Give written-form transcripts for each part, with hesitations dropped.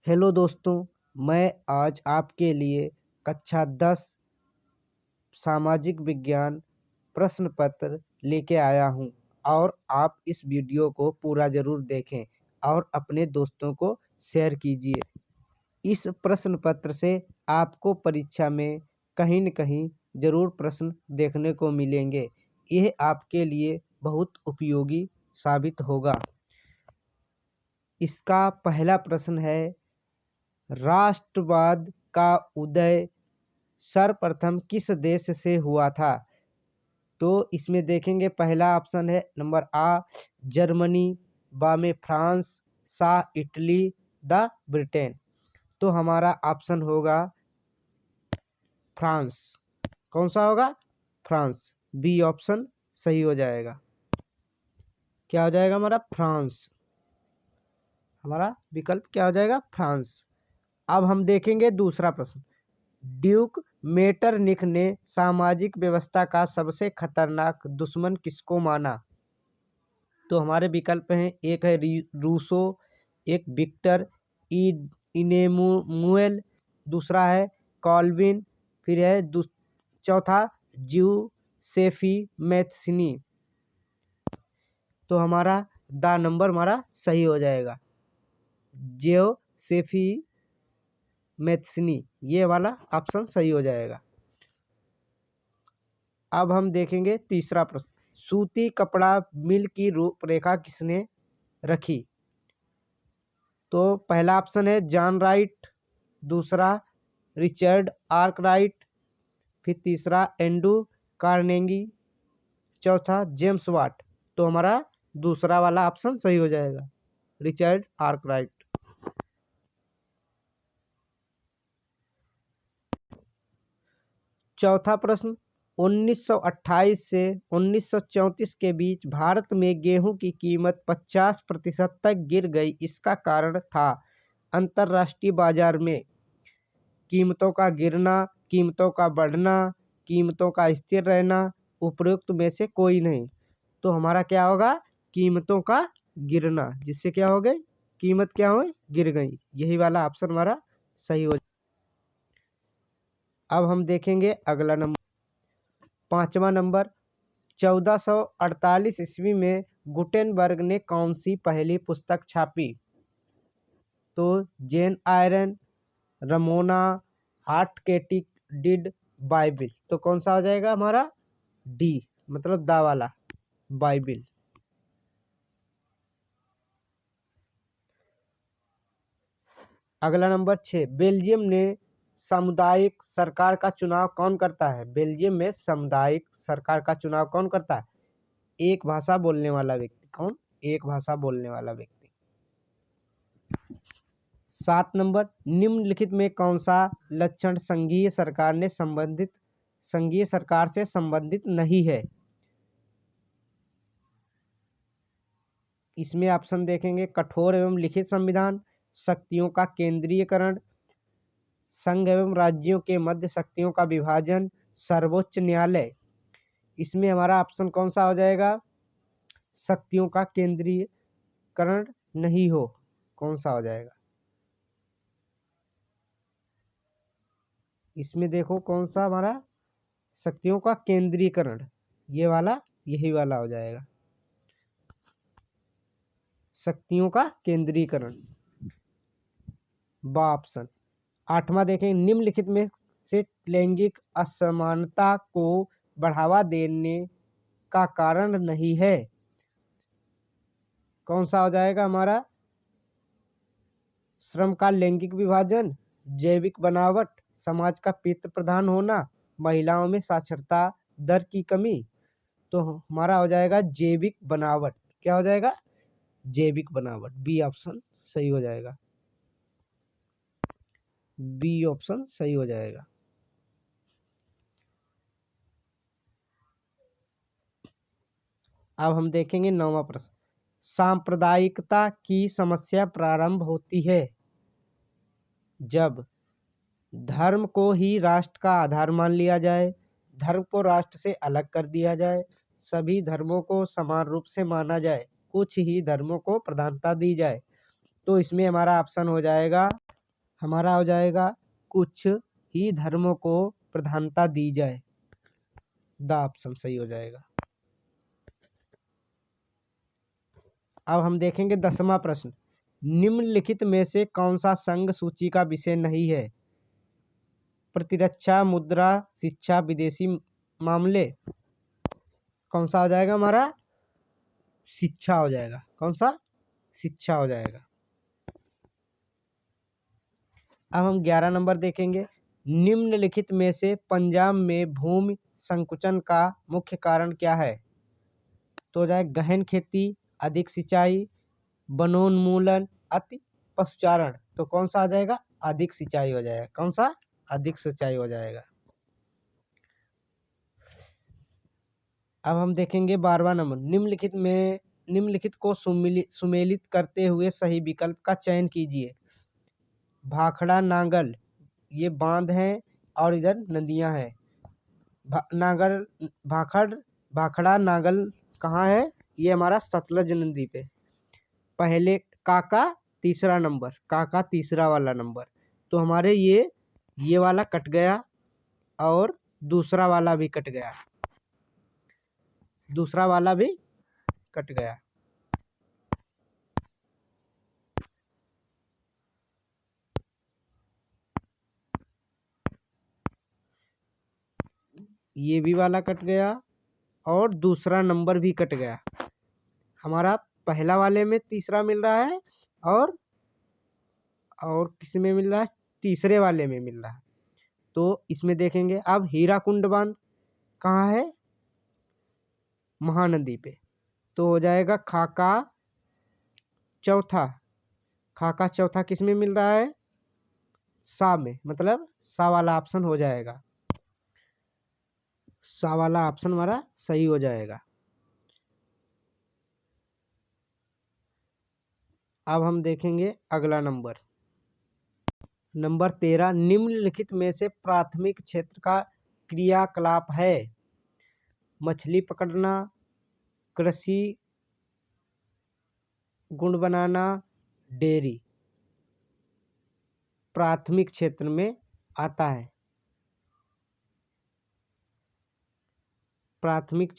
Hello दोस्तों, मैं आज आपके लिए कक्षा 10 सामाजिक विज्ञान प्रश्न पत्र लेके आया हूँ और आप इस वीडियो को पूरा ज़रूर देखें और अपने दोस्तों को शेयर कीजिए। इस प्रश्न पत्र से आपको परीक्षा में कहीं न कहीं ज़रूर प्रश्न देखने को मिलेंगे। यह आपके लिए बहुत उपयोगी साबित होगा। इसका पहला प्रश्न है, राष्ट्रवाद का उदय सर्वप्रथम किस देश से हुआ था? तो इसमें देखेंगे, पहला ऑप्शन है नंबर आ जर्मनी, बा में फ्रांस, सा इटली, द ब्रिटेन। तो हमारा ऑप्शन होगा फ्रांस। कौन सा होगा? फ्रांस। बी ऑप्शन सही हो जाएगा। क्या हो जाएगा हमारा? फ्रांस। हमारा विकल्प क्या हो जाएगा? फ्रांस। अब हम देखेंगे दूसरा प्रश्न। ड्यूक मेटरनिख ने सामाजिक व्यवस्था का सबसे खतरनाक दुश्मन किसको माना? तो हमारे विकल्प हैं, एक है रूसो, एक विक्टर इनेमुएल, दूसरा है कॉल्विन, फिर है चौथा ज्यूसेफी मैथ्सिनी। तो हमारा द नंबर हमारा सही हो जाएगा, ज्यूसेफी मैथ्सिनी, ये वाला ऑप्शन सही हो जाएगा। अब हम देखेंगे तीसरा प्रश्न। सूती कपड़ा मिल की रूपरेखा किसने रखी? तो पहला ऑप्शन है जॉन राइट, दूसरा रिचर्ड आर्कराइट, फिर तीसरा एंड्रू कार्नेगी, चौथा जेम्स वाट। तो हमारा दूसरा वाला ऑप्शन सही हो जाएगा, रिचर्ड आर्कराइट। चौथा प्रश्न। 1928 से 1934 के बीच भारत में गेहूं की कीमत 50% तक गिर गई। इसका कारण था अंतर्राष्ट्रीय बाजार में कीमतों का गिरना, कीमतों का बढ़ना, कीमतों का स्थिर रहना, उपरोक्त में से कोई नहीं। तो हमारा क्या होगा? कीमतों का गिरना, जिससे क्या हो गई? कीमत क्या हो? गिर गई। यही वाला ऑप्शन हमारा सही हो। अब हम देखेंगे अगला नंबर, पांचवा नंबर। 1448 ईस्वी में गुटेनबर्ग ने कौन सी पहली पुस्तक छापी? तो जेन आयरन, रमोना, हार्टकेटिक डिड, बाइबिल। तो कौन सा हो जाएगा हमारा? डी, मतलब दा वाला, बाइबिल। अगला नंबर 6। बेल्जियम ने सामुदायिक सरकार का चुनाव कौन करता है? बेल्जियम में सामुदायिक सरकार का चुनाव कौन करता है? एक भाषा बोलने वाला व्यक्ति। कौन? एक भाषा बोलने वाला व्यक्ति। 7 नंबर। निम्नलिखित में कौन सा लक्षण संघीय सरकार से संबंधित नहीं है? इसमें ऑप्शन देखेंगे, कठोर एवं लिखित संविधान, शक्तियों का केंद्रीयकरण, संघ एवं राज्यों के मध्य शक्तियों का विभाजन, सर्वोच्च न्यायालय। इसमें हमारा ऑप्शन कौन सा हो जाएगा? शक्तियों का केंद्रीयकरण नहीं हो। कौन सा हो जाएगा? इसमें देखो कौन सा हमारा शक्तियों का केंद्रीकरण, ये वाला, यही वाला हो जाएगा, शक्तियों का केंद्रीकरण, बा ऑप्शन। 8वां देखें, निम्नलिखित में से लैंगिक असमानता को बढ़ावा देने का कारण नहीं है? कौन सा हो जाएगा हमारा? श्रम का लैंगिक विभाजन, जैविक बनावट, समाज का पितृ प्रधान होना, महिलाओं में साक्षरता दर की कमी। तो हमारा हो जाएगा जैविक बनावट। क्या हो जाएगा? जैविक बनावट। बी ऑप्शन सही हो जाएगा, बी ऑप्शन सही हो जाएगा। अब हम देखेंगे 9वां प्रश्न। सांप्रदायिकता की समस्या प्रारंभ होती है जब धर्म को ही राष्ट्र का आधार मान लिया जाए, धर्म को राष्ट्र से अलग कर दिया जाए, सभी धर्मों को समान रूप से माना जाए, कुछ ही धर्मों को प्रधानता दी जाए। तो इसमें हमारा ऑप्शन हो जाएगा हमारा हो जाएगा कुछ ही धर्मों को प्रधानता दी जाए। द ऑप्शन सही हो जाएगा। अब हम देखेंगे 10वां प्रश्न। निम्नलिखित में से कौन सा संघ सूची का विषय नहीं है? प्रतिरक्षा, मुद्रा, शिक्षा, विदेशी मामले। कौन सा हो जाएगा हमारा? शिक्षा हो जाएगा। कौन सा? शिक्षा हो जाएगा। अब हम 11 नंबर देखेंगे। निम्नलिखित में से पंजाब में भूमि संकुचन का मुख्य कारण क्या है? तो हो जाएगा गहन खेती, अधिक सिंचाई, वनोन्मूलन, अति पशुचारण। तो कौन सा आ जाएगा? अधिक सिंचाई हो जाएगा। कौन सा? अधिक सिंचाई हो जाएगा। अब हम देखेंगे 12वां नंबर। निम्नलिखित को सुमेलित करते हुए सही विकल्प का चयन कीजिए। भाखड़ा नांगल, ये बांध हैं और इधर नदियां हैं। भाखड़ा नांगल कहाँ है? ये हमारा सतलज नदी पे। पहले काका तीसरा नंबर, काका तीसरा वाला नंबर। तो हमारे ये वाला कट गया और दूसरा वाला भी कट गया। दूसरा वाला भी कट गया। ये भी वाला कट गया और दूसरा नंबर भी कट गया। हमारा पहला वाले में तीसरा मिल रहा है और किस में मिल रहा है? तीसरे वाले में मिल रहा है। तो इसमें देखेंगे अब हीराकुंड बांध कहाँ है? महानदी पे। तो हो जाएगा खाका चौथा। खाका चौथा किस में मिल रहा है? सा में, मतलब सा वाला ऑप्शन हो जाएगा। सा वाला ऑप्शन हमारा सही हो जाएगा। अब हम देखेंगे अगला नंबर 13। निम्नलिखित में से प्राथमिक क्षेत्र का क्रियाकलाप है? मछली पकड़ना, कृषि, गुड़ बनाना, डेयरी। प्राथमिक क्षेत्र में आता है। प्राथमिक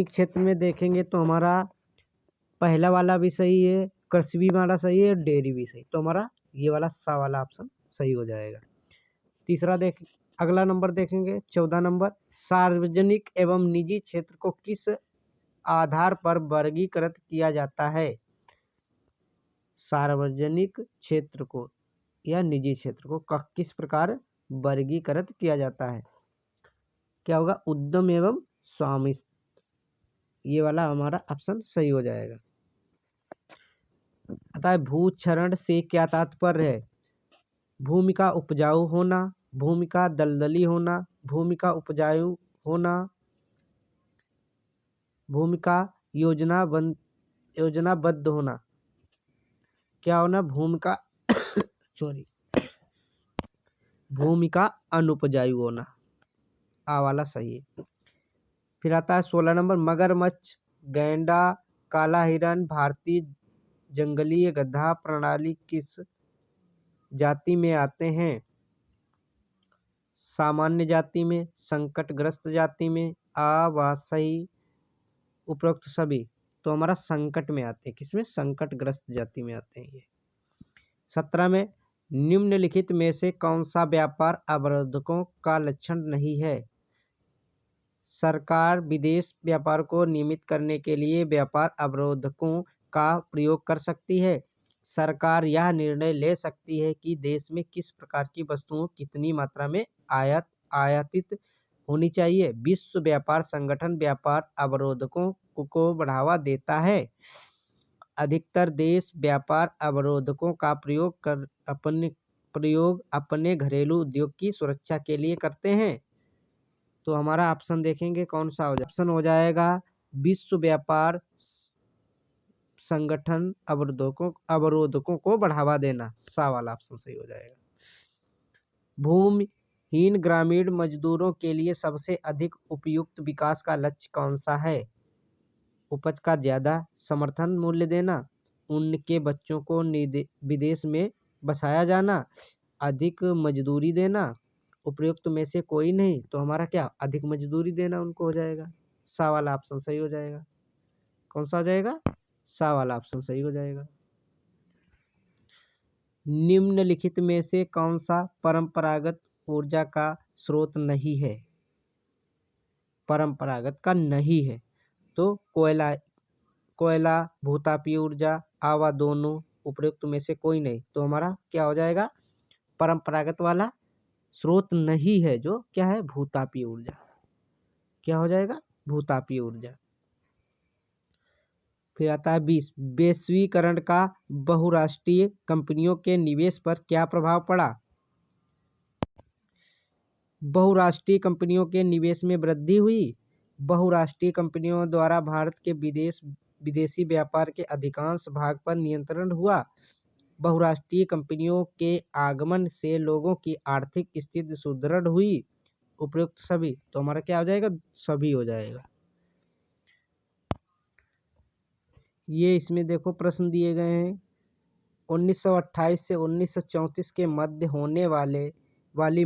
क्षेत्र में देखेंगे तो हमारा पहला वाला भी सही है, कृषि भी हमारा सही है, डेयरी भी सही। तो हमारा ये वाला सा वाला ऑप्शन सही हो जाएगा। अगला नंबर देखेंगे 14 नंबर। सार्वजनिक एवं निजी क्षेत्र को किस आधार पर वर्गीकृत किया जाता है? सार्वजनिक क्षेत्र को या निजी क्षेत्र को किस प्रकार वर्गीकृत किया जाता है? क्या होगा? उद्यम एवं स्वामित्व। ये वाला हमारा ऑप्शन सही हो जाएगा। अतः भूक्षरण से क्या तात्पर्य है? भूमि का उपजाऊ होना, भूमि का दलदली होना, भूमि का उपजाऊ होना, भूमि का योजनाबद्ध होना। क्या होना? भूमि का सॉरी भूमि का अनुपजाऊ होना। आ वाला सही है। फिर आता है 16 नंबर। मगरमच्छ, गैंडा, काला हिरन, भारतीय जंगली गधा प्रणाली किस जाति में आते हैं? सामान्य जाति में, संकटग्रस्त जाति में, आवासही, उपरोक्त सभी। तो हमारा संकट में आते हैं। किसमें? संकटग्रस्त जाति में आते हैं ये। 17 में निम्नलिखित में से कौन सा व्यापार अवरोधकों का लक्षण नहीं है? सरकार विदेश व्यापार को नियमित करने के लिए व्यापार अवरोधकों का प्रयोग कर सकती है। सरकार यह निर्णय ले सकती है कि देश में किस प्रकार की वस्तुओं कितनी मात्रा में आयातित होनी चाहिए। विश्व व्यापार संगठन व्यापार अवरोधकों को बढ़ावा देता है। अधिकतर देश व्यापार अवरोधकों का प्रयोग अपने घरेलू उद्योग की सुरक्षा के लिए करते हैं। तो हमारा ऑप्शन देखेंगे कौन सा हो जाएगा? ऑप्शन हो जाएगा विश्व व्यापार संगठन अवरोधकों को बढ़ावा देना। सा वाला ऑप्शन सही हो जाएगा। भूमिहीन ग्रामीण मजदूरों के लिए सबसे अधिक उपयुक्त विकास का लक्ष्य कौन सा है? उपज का ज्यादा समर्थन मूल्य देना, उनके बच्चों को विदेश में बसाया जाना, अधिक मजदूरी देना, उपयुक्त में से कोई नहीं, तो हमारा क्या अधिक मजदूरी देना उनको हो जाएगा। सा वाला ऑप्शन सही हो जाएगा। कौन सा हो जाएगा? सा वाला ऑप्शन सही हो जाएगा। निम्नलिखित में से कौन सा परंपरागत ऊर्जा का स्रोत नहीं है? परंपरागत का नहीं है तो कोयला, भूतापीय ऊर्जा, आवा दोनों, उपयुक्त में से कोई नहीं, तो हमारा क्या हो जाएगा? परंपरागत वाला स्रोत नहीं है जो क्या है? भूतापीय ऊर्जा। क्या हो जाएगा? भूतापीय ऊर्जा। फिर आता है 20, वैश्वीकरण का बहुराष्ट्रीय कंपनियों के निवेश पर क्या प्रभाव पड़ा? बहुराष्ट्रीय कंपनियों के निवेश में वृद्धि हुई। बहुराष्ट्रीय कंपनियों द्वारा भारत के विदेशी व्यापार के अधिकांश भाग पर नियंत्रण हुआ। बहुराष्ट्रीय कंपनियों के आगमन से लोगों की आर्थिक स्थिति सुदृढ़ हुई। उपयुक्त सभी, तो हमारा क्या हो जाएगा? सभी हो जाएगा। ये इसमें देखो प्रश्न दिए गए हैं। 1928 से 1934 के मध्य होने वाली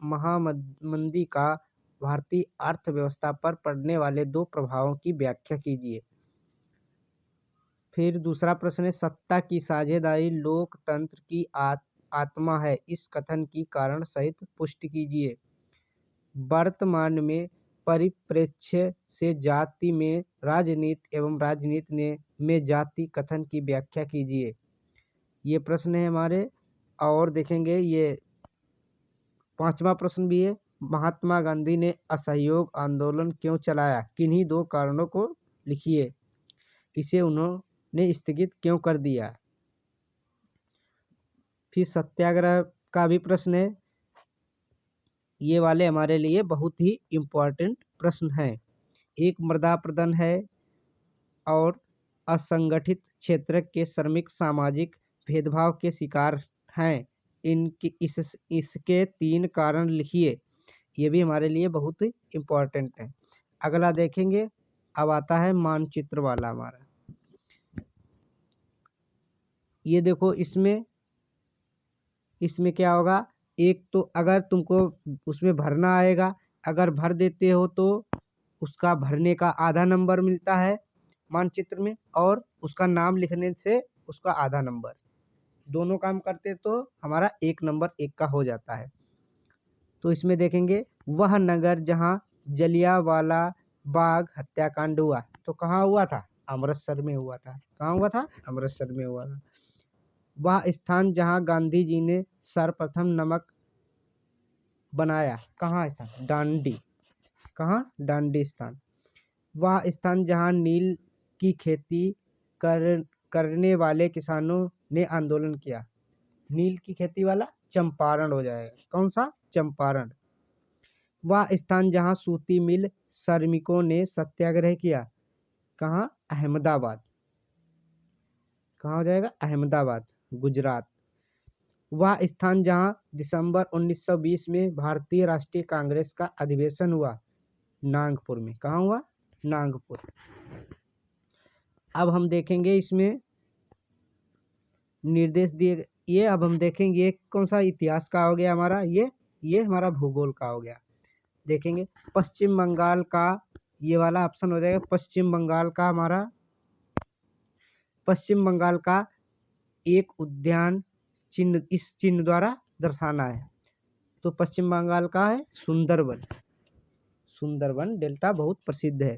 महामंदी का भारतीय अर्थव्यवस्था पर पड़ने वाले 2 प्रभावों की व्याख्या कीजिए। फिर दूसरा प्रश्न है, सत्ता की साझेदारी लोकतंत्र की आत्मा है, इस कथन की कारण सहित पुष्टि कीजिए। वर्तमान में परिप्रेक्ष्य से जाति में राजनीति एवं राजनीति में जाति कथन की व्याख्या कीजिए। ये प्रश्न है हमारे। और देखेंगे ये 5वां प्रश्न भी है, महात्मा गांधी ने असहयोग आंदोलन क्यों चलाया? किन्हीं 2 कारणों को लिखिए। इसे उन्होंने स्थगित क्यों कर दिया? फिर सत्याग्रह का भी प्रश्न है। ये वाले हमारे लिए बहुत ही इम्पोर्टेंट प्रश्न हैं। एक मृदा अपरदन है और असंगठित क्षेत्र के श्रमिक सामाजिक भेदभाव के शिकार हैं। इसके 3 कारण लिखिए। ये भी हमारे लिए बहुत ही इम्पोर्टेंट है। अगला देखेंगे, अब आता है मानचित्र वाला हमारा। ये देखो इसमें क्या होगा? एक तो अगर तुमको उसमें भरना आएगा, अगर भर देते हो तो उसका भरने का आधा नंबर मिलता है मानचित्र में, और उसका नाम लिखने से उसका आधा नंबर। दोनों काम करते तो हमारा 1 नंबर 1 का हो जाता है। तो इसमें देखेंगे, वह नगर जहां जलियांवाला बाग हत्याकांड हुआ, तो कहाँ हुआ था? अमृतसर में हुआ था। कहाँ हुआ था? अमृतसर में हुआ था। वह स्थान जहां गांधी जी ने सर्वप्रथम नमक बनाया, कहाँ था? डांडी। कहाँ? डांडी स्थान। वह स्थान जहां नील की खेती करने वाले किसानों ने आंदोलन किया। नील की खेती वाला चंपारण हो जाएगा। कौन सा? चंपारण। वह स्थान जहां सूती मिल श्रमिकों ने सत्याग्रह किया, कहाँ? अहमदाबाद। कहाँ हो जाएगा? अहमदाबाद, गुजरात। वह स्थान जहां दिसंबर 1920 में भारतीय राष्ट्रीय कांग्रेस का अधिवेशन हुआ, नागपुर में। कहाँ हुआ? नागपुर। अब हम देखेंगे इसमें निर्देश दिए। ये अब हम देखेंगे कौन सा इतिहास का हो गया हमारा, ये हमारा भूगोल का हो गया। देखेंगे पश्चिम बंगाल का, ये वाला ऑप्शन हो जाएगा पश्चिम बंगाल का। हमारा पश्चिम बंगाल का एक उद्यान चिन्ह इस चिन्ह द्वारा दर्शाना है। तो पश्चिम बंगाल का है सुंदरवन। सुंदरवन डेल्टा बहुत प्रसिद्ध है।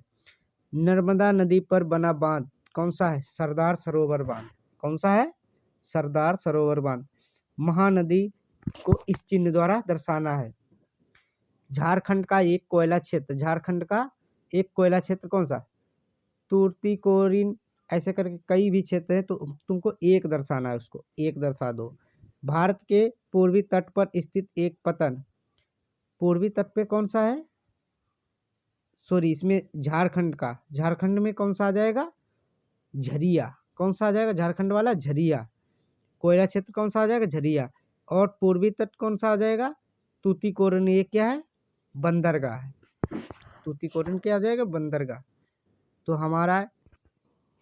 नर्मदा नदी पर बना बांध कौन सा है? सरदार सरोवर बांध। कौन सा है? सरदार सरोवर बांध। महानदी को इस चिन्ह द्वारा दर्शाना है। झारखंड का एक कोयला क्षेत्र, झारखंड का एक कोयला क्षेत्र कौन सा? तुर्तीकोरिन, ऐसे करके कई भी क्षेत्र है, तो तुमको एक दर्शाना है, उसको एक दर्शा दो। भारत के पूर्वी तट पर स्थित एक पतन, पूर्वी तट पे कौन सा है? सॉरी, इसमें झारखंड में कौन सा आ जाएगा? झरिया। कौन सा आ जाएगा? झारखंड वाला झरिया। कोयला क्षेत्र कौन सा आ जाएगा? झरिया। और पूर्वी तट कौन सा आ जाएगा? तूतीकोरिन। ये क्या है? बंदरगाह है। तूतीकोरिन क्या आ जाएगा? बंदरगाह। तो हमारा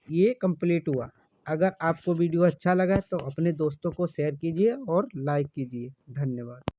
ये कंप्लीट हुआ। अगर आपको वीडियो अच्छा लगा है तो अपने दोस्तों को शेयर कीजिए और लाइक कीजिए। धन्यवाद।